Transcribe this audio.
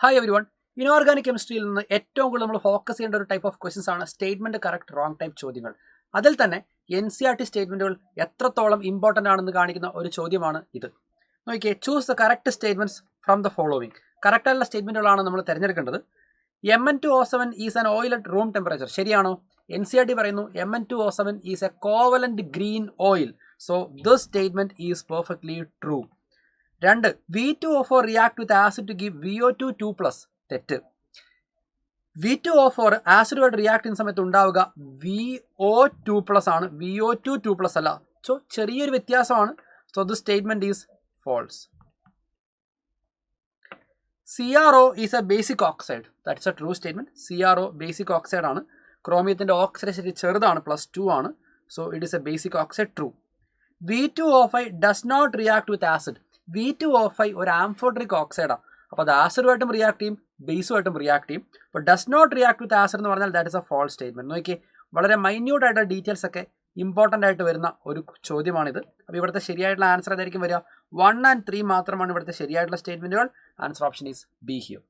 Hi every one. Inorganic കെമിസ്ട്രിയിൽ നിന്ന് ഏറ്റവും കൂടുതൽ നമ്മൾ ഫോക്കസ് ചെയ്യേണ്ട ഒരു ടൈപ്പ് ഓഫ് ക്വസ്റ്റ്യൻസ് ആണ് സ്റ്റേറ്റ്മെന്റ് കറക്റ്റ് റോങ് ടൈപ്പ് ചോദ്യങ്ങൾ. അതിൽ തന്നെ NCERT സ്റ്റേറ്റ്മെന്റുകൾ എത്രത്തോളം ഇമ്പോർട്ടൻ്റ് ആണെന്ന് കാണിക്കുന്ന ഒരു ചോദ്യമാണ് ഇത്. നോക്കിയേ, choose the correct statements from the following. കറക്റ്റായിട്ടുള്ള സ്റ്റേറ്റ്മെന്റുകളാണ് നമ്മൾ തിരഞ്ഞെടുക്കേണ്ടത്. Mn2O7 is an oil at room temperature. ശരിയാണോ? NCERT പറയുന്നു Mn2O7 is a covalent green oil. So this statement is perfectly true. 2. V2O4 react with acid to give VO2 2+. തെറ്റ്. V2O4 ആസിഡുമായിട്ട് react ചെയ്യുന്ന സമയത്ത് ഉണ്ടാവുക VO2+ ആണ്, VO2 2+ അല്ല. So ചെറിയൊരു വ്യത്യാസമാണ്. So this statement is false. CRO is a basic oxide. That's a true statement. CRO basic oxide ആണ്. ക്രോമിയത്തിന്റെ ഓക്സിഡേഷൻ ചെറുതാണ്, +2 ആണ്. So it is a basic oxide. True. V2O5 does not react with acid. V2O5 ഒരു amphoteric ഓക്സൈഡാണ്. അപ്പോൾ അത് ആസിഡുമായിട്ടും react ചെയ്യും, ബേസുമായിട്ടും react ചെയ്യും. അപ്പോൾ does not react with acid എന്ന് പറഞ്ഞാൽ that is a false statement. നോക്കി, വളരെ മൈന്യൂട്ട് ആയിട്ടുള്ള ഡീറ്റെയിൽസ് ഒക്കെ ഇമ്പോർട്ടൻ്റ് ആയിട്ട് വരുന്ന ഒരു ചോദ്യമാണിത്. അപ്പോൾ ഇവിടുത്തെ ശരിയായിട്ടുള്ള ആൻസർ ഏതായിരിക്കും വരിക? 1 and 3 മാത്രമാണ് ഇവിടുത്തെ ശരിയായിട്ടുള്ള സ്റ്റേറ്റ്മെന്റുകൾ. Answer option is B here.